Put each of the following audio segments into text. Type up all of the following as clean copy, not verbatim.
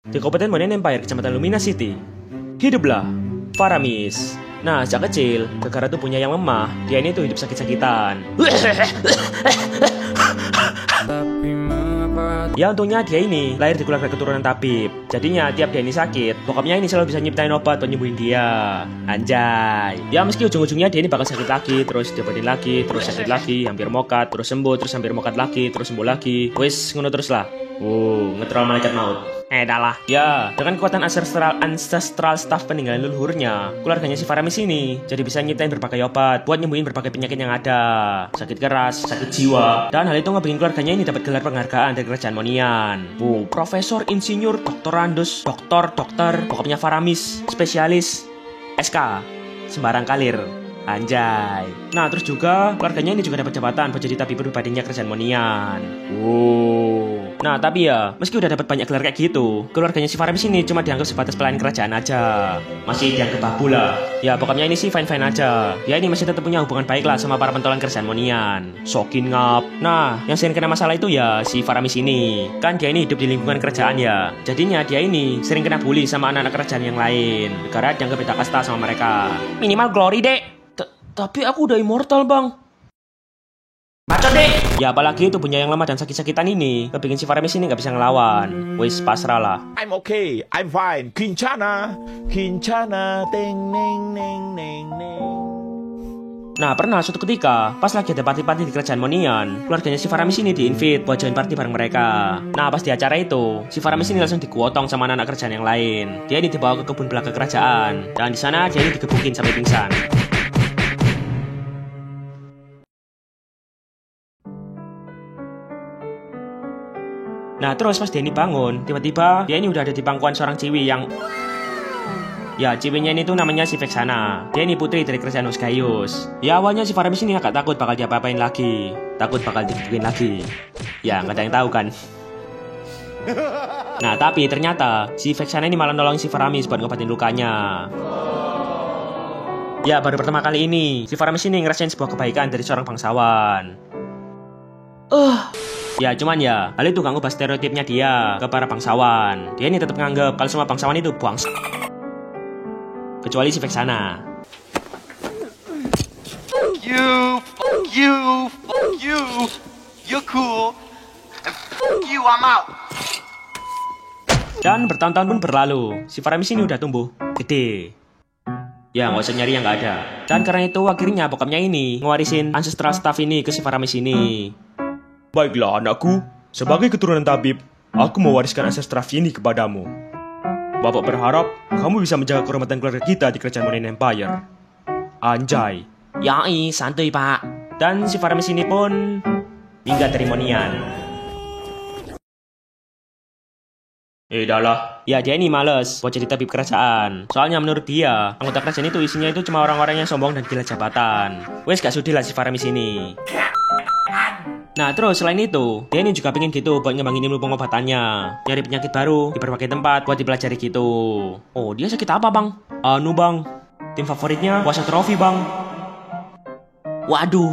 Di Kabupaten Monen Empire, Kecamatan Lumina City, hiduplah Faramis. Nah, sejak kecil, gara-gara tubuhnya yang lemah, dia ini tuh hidup sakit-sakitan. Ya untungnya dia ini lahir di keluarga keturunan tabib. Jadinya tiap dia ini sakit, bokapnya ini selalu bisa nyiptain obat buat nyembuhin dia. Anjay. Ya meski ujung-ujungnya dia ini bakal sakit lagi, terus diobatin lagi, terus sakit lagi, hampir mokat, terus sembuh, terus hampir mokat lagi, terus sembuh lagi. Wis ngono terus lah. Ngetrol malaikat maut. Dah lah. Ya, dengan kekuatan ancestral staff peninggalan leluhurnya, keluarganya si Faramis ini jadi bisa nyiptain berbagai obat buat nyembuhin berbagai penyakit yang ada. Sakit keras, sakit jiwa. Dan hal itu ngebikin keluarganya ini dapat gelar penghargaan dari kerajaan Monian. Profesor, insinyur, doktorandus, dokter, pokoknya Faramis, spesialis, SK, sembarang kalir. Anjay. Nah, terus juga keluarganya ini juga dapat jabatan buat jadi tabib pribadinya kerajaan Monian. Nah, tapi ya, meski udah dapat banyak gelar kayak gitu, keluarganya si Faramis ini cuma dianggap sebatas pelayan kerajaan aja. Masih dianggap babu lah. Ya, pokoknya ini sih fine-fine aja. Ya, ini masih tetap punya hubungan baik lah sama para pentolan kerajaan Monian. Sokin ngap. Nah, yang sering kena masalah itu ya si Faramis ini. Kan dia ini hidup di lingkungan kerajaan ya. Jadinya dia ini sering kena bully sama anak-anak kerajaan yang lain. Karena dianggap beda kasta sama mereka. Minimal glory, Dek. Tapi aku udah immortal, Bang. Bacot deh. Ya apalagi tubuhnya yang lemah dan sakit-sakitan ini kebikin si Faramis ini gak bisa ngelawan. Wis pasrah lah. I'm okay, I'm fine. Kincana, ting neng neng neng neng. Nah pernah suatu ketika pas lagi ada party-party di kerajaan Monian, keluarganya si Faramis ini di-invite buat join party bareng mereka. Nah pas di acara itu, si Faramis ini langsung dikuotong sama anak-anak kerajaan yang lain. Dia ini dibawa ke kebun belakang kerajaan, dan di sana dia ini digebukin sampai pingsan. Nah terus pas dia ini bangun, tiba-tiba dia ini udah ada di pangkuan seorang ciwi yang... Ya ciwinya ini tuh namanya si Vexana. Dia ini putri dari kerajaan Osgaius. Ya awalnya si Faramis ini agak takut bakal diapa-apain lagi. Takut bakal digebukin lagi. Ya nggak ada yang tahu kan. Nah tapi ternyata si Vexana ini malah nolong si Faramis buat ngobatin lukanya. Ya baru pertama kali ini si Faramis ini ngerasain sebuah kebaikan dari seorang bangsawan. Ya cuman ya, hal itu gak ngubah stereotipnya dia ke para bangsawan. Dia ini tetap nganggep kalau semua bangsawan itu bangsa. Kecuali si Vexana. Fuck you, you're cool, and fuck you, I'm out. Dan bertahun-tahun pun berlalu, si Faramis ini udah tumbuh gede. Ya gak usah nyari yang gak ada. Dan karena itu akhirnya bokapnya ini ngewarisin ancestral staff ini ke si Faramis ini. Baiklah anakku, sebagai keturunan tabib, aku mewariskan ancestral ini kepadamu. Bapak berharap kamu bisa menjaga kehormatan keluarga kita di kerajaan Monen Empire. Anjay. Yai, santuy pak. Dan si Faramis ini pun minggat dari Monian. Dah lah. Ya dia ini males buat jadi tabib kerajaan. Soalnya menurut dia, anggota kerajaan itu isinya itu cuma orang-orang yang sombong dan gila jabatan. Wes gak sudi lah si Faramis ini. Nah terus selain itu, dia ini juga pengen gitu buat ngembangin ilmu pengobatannya. Nyari penyakit baru di berbagai tempat buat dipelajari gitu. Oh dia sakit apa bang? Bang, tim favoritnya puasa trofi bang. Waduh,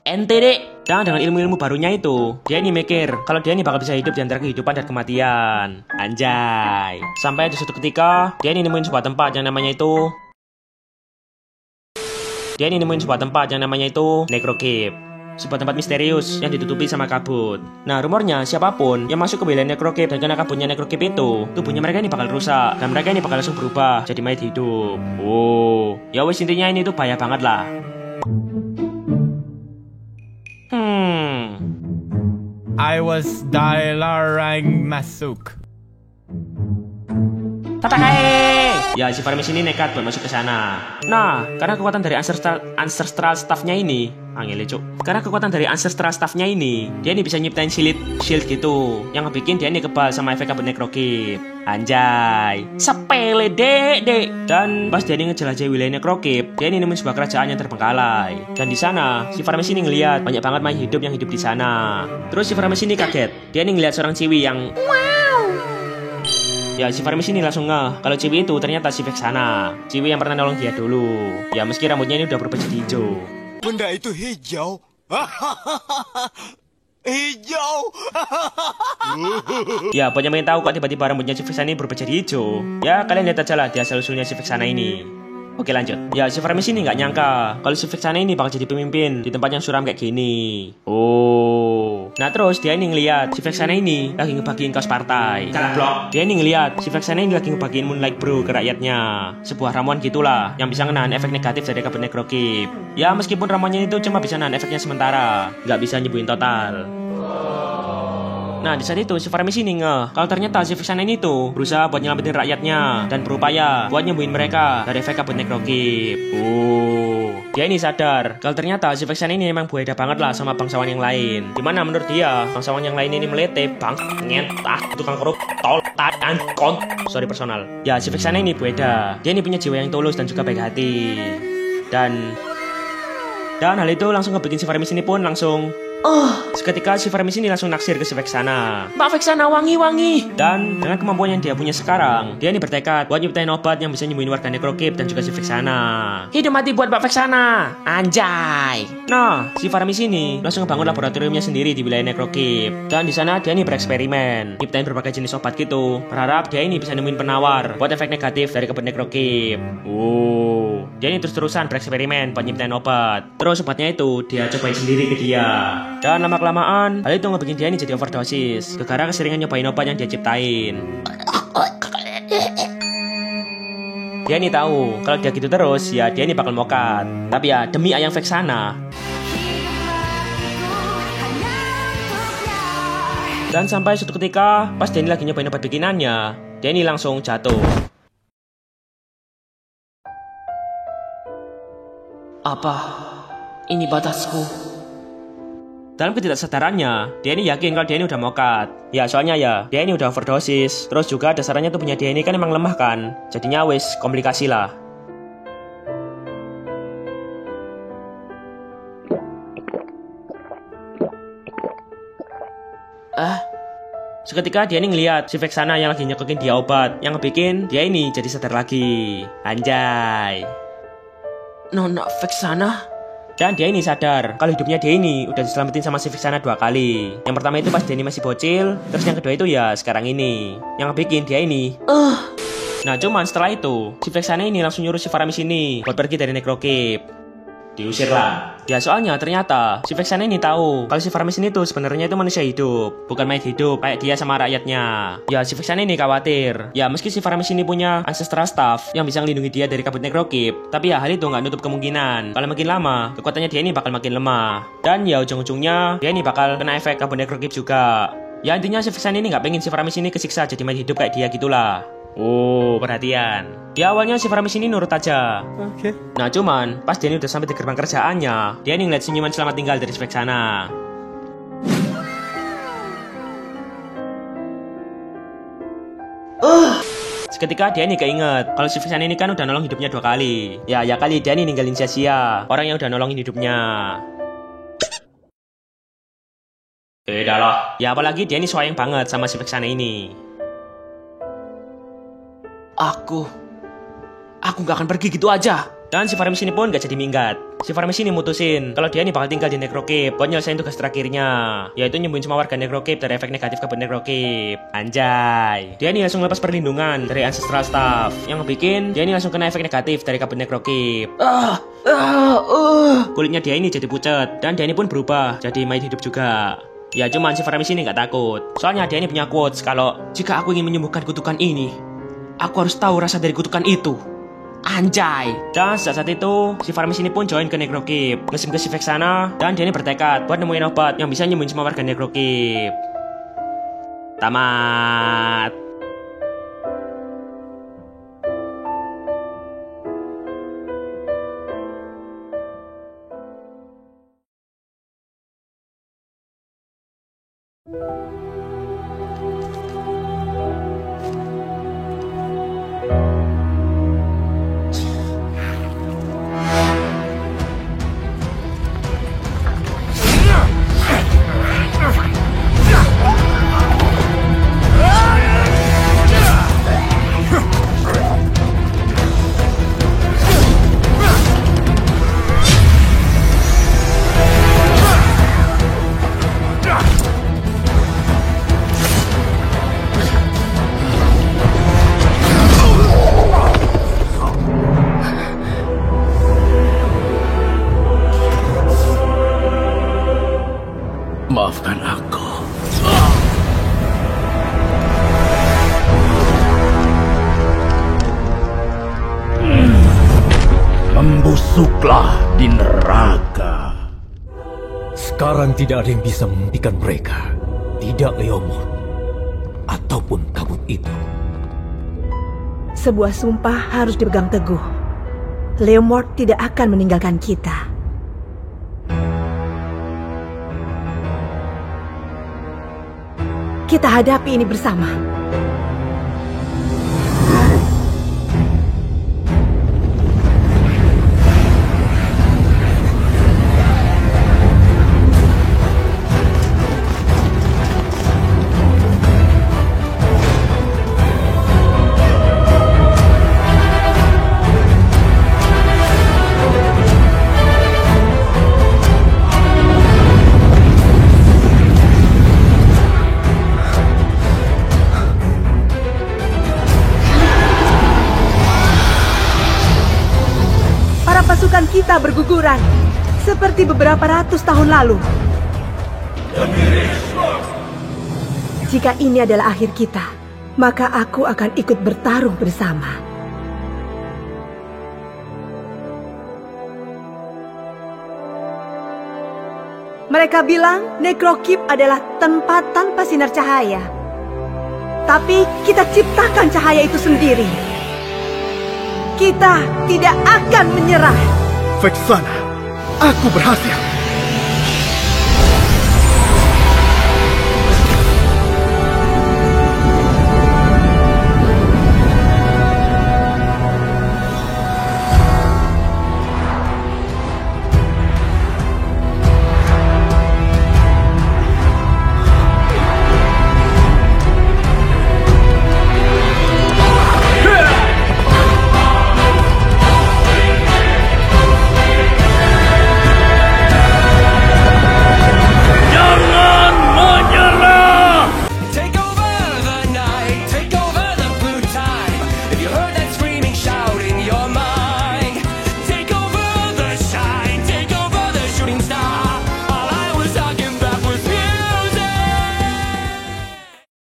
ente dek. Dan dengan ilmu-ilmu barunya itu, dia ini mikir kalau dia ini bakal bisa hidup di antara kehidupan dan kematian. Anjay. Sampai ada suatu ketika, dia ini nemuin sebuah tempat yang namanya itu Necrocave. Sebuah tempat misterius yang ditutupi sama kabut. Nah rumornya siapapun yang masuk ke wilayah Necrocave dan kena kabutnya Necrocave itu, tubuhnya mereka ini bakal rusak dan mereka ini bakal langsung berubah jadi mayat hidup. Ya wes intinya ini tuh bahaya banget lah. I was dilarang masuk. Ya si Faramis ini nekat buat masuk ke sana. Nah, karena kekuatan dari ancestral staffnya ini, Karena kekuatan dari ancestral staffnya ini, dia ini bisa nyiptain shield gitu, yang ngebikin dia ini kebal sama efek kabut Necrocave. Anjay, sepele dek. Dan pas dia ini ngejelajahi wilayah Necrocave, dia ini nemuin sebuah kerajaan yang terbengkalai. Dan di sana, si Faramis ini ngelihat banyak banget mayat hidup yang hidup di sana. Terus si Faramis ini kaget, dia ini ngelihat seorang ciwi yang Ya si Faramis ini langsung ngeh kalau ciwi itu ternyata si Vexana, ciwi yang pernah nolong dia dulu. Ya meski rambutnya ini udah berubah jadi hijau. Benda itu hijau. hijau. Ya, buat yang pengen tahu kok tiba-tiba rambutnya si Vexana ini berubah jadi hijau, ya kalian lihat aja lah di asal-usulnya si Vexana ini. Oke lanjut. Ya, si Framis ini nggak nyangka kalau si Vexana ini bakal jadi pemimpin di tempat yang suram kayak gini. Oh. Nah terus dia ini ngeliat si Vexana ini lagi ngebagiin kaos partai. Dia ini ngeliat si Vexana ini lagi ngebagiin Moonlight Brew ke rakyatnya. Sebuah ramuan gitulah yang bisa menahan efek negatif dari kabut nekrokip. Ya meskipun ramuannya itu cuma bisa nahan efeknya sementara, nggak bisa nyembuhin total. Nah di saat itu si Framis ini ngeh kalau ternyata si Vexana ini tuh berusaha buat nyelamatin rakyatnya dan berupaya buat nyembuhin mereka dari efek kabut nekrokip. Dia ini sadar kalau ternyata si Vexana ini memang berbeda banget lah sama bangsawan yang lain. Dimana menurut dia bangsawan yang lain ini melete, ngentah, tukang korup, tol, dan sorry personal. Ya si Vexana ini beda. Dia ini punya jiwa yang tulus dan juga baik hati. Dan hal itu langsung ngebikin si Framis ini pun langsung seketika si Framis ini langsung naksir ke si Vexana. Mbak Vexana wangi-wangi. Dan dengan kemampuan yang dia punya sekarang, dia ini bertekad buat nyiptain obat yang bisa nyembuhin warga nekrokip dan juga si Vexana. Hidup mati buat Mbak Vexana. Anjay. Nah, si Framis ini langsung ngebangun laboratoriumnya sendiri di wilayah nekrokip. Dan di sana dia ini bereksperimen, nyiptain berbagai jenis obat gitu. Berharap dia ini bisa nemuin penawar buat efek negatif dari kabut nekrokip. Dia ini terus-terusan bereksperimen buat nyiptain obat. Terus obatnya itu dia cobain sendiri ke dia. Dan lama-kelamaan hal itu ngebikin dia ini jadi overdosis gara-gara keseringan nyobain obat yang dia ciptain. Dia ini tahu kalau dia gitu terus ya dia ini bakal mokat. Tapi ya demi ayang Vexana. Dan sampai suatu ketika pas dia ini lagi nyobain obat bikinannya, dia ini langsung jatuh. Apa ini batasku? Dalam ketidaksadarannya, dia ini yakin kalau dia ini udah mokat. Ya soalnya ya, dia ini udah overdosis. Terus juga dasarnya tuh punya dia ini kan emang lemah kan. Jadinya wis komplikasi lah. Seketika dia ini ngeliat si Vexana yang lagi nyekokin dia obat, yang ngebikin dia ini jadi sadar lagi. Anjay. Nona Vexana. Dan dia ini sadar kalau hidupnya dia ini udah diselamatin sama si Vexana 2 kali. Yang pertama itu pas dia ini masih bocil. Terus yang kedua itu ya sekarang ini. Yang bikin dia ini Nah cuman setelah itu si Vexana ini langsung nyuruh si Framis ini buat pergi dari nekrokip. Diusir lah. Ya soalnya ternyata si Vexana ini tahu kalau si Framis ini tuh sebenarnya itu manusia hidup, bukan mayat hidup kayak dia sama rakyatnya. Ya si Vexana ini khawatir. Ya meski si Framis ini punya ancestral staff yang bisa melindungi dia dari kabut nekrokip, tapi ya hal itu nggak nutup kemungkinan kalau makin lama kekuatannya dia ini bakal makin lemah. Dan ya ujung-ujungnya dia ini bakal kena efek kabut nekrokip juga. Ya intinya si Vexana ini nggak pengen si Framis ini kesiksa jadi mayat hidup kayak dia gitulah. Perhatian. Ya awalnya si Framis ini nurut aja. Oke. Nah cuman pas dia ini udah sampai di gerbang kerjaannya, dia ini ngeliat senyuman selamat tinggal dari si Vexana. Seketika dia ini keinget kalau si Vexana ini kan udah nolong hidupnya 2 kali. Ya kali dia ini ninggalin sia-sia orang yang udah nolongin hidupnya. Beda lah. Ya apalagi dia ini sayang banget sama si Vexana ini. Aku gak akan pergi gitu aja. Dan si Framis ini pun gak jadi minggat. Si Framis ini mutusin kalau dia ini bakal tinggal di nekrokip buat nyelesain tugas terakhirnya, yaitu nyembuhin semua warga nekrokip dari efek negatif kabut nekrokip. Anjay. Dia ini langsung lepas perlindungan dari ancestral staff, yang bikin dia ini langsung kena efek negatif dari kabut nekrokip. Kulitnya dia ini jadi pucat dan dia ini pun berubah jadi mayat hidup juga. Ya cuman si Framis ini gak takut. Soalnya dia ini punya quotes kalau jika aku ingin menyembuhkan kutukan ini, aku harus tahu rasa dari kutukan itu. Anjay. Dan saat itu si Framis ini pun join ke nekrokip, ngesim ke si Vexana. Dan dia ini bertekad buat nemuin obat yang bisa nyembuhin semua warga nekrokip. Tamat. Masuklah di neraka. Sekarang tidak ada yang bisa menghentikan mereka. Tidak Leomord ataupun kabut itu. Sebuah sumpah harus dipegang teguh. Leomord tidak akan meninggalkan kita. Kita hadapi ini bersama. Pasukan kita berguguran, seperti beberapa ratus tahun lalu. Jika ini adalah akhir kita, maka aku akan ikut bertarung bersama. Mereka bilang Necrokip adalah tempat tanpa sinar cahaya. Tapi kita ciptakan cahaya itu sendiri. Kita tidak akan menyerah. Vexana, aku berhasil.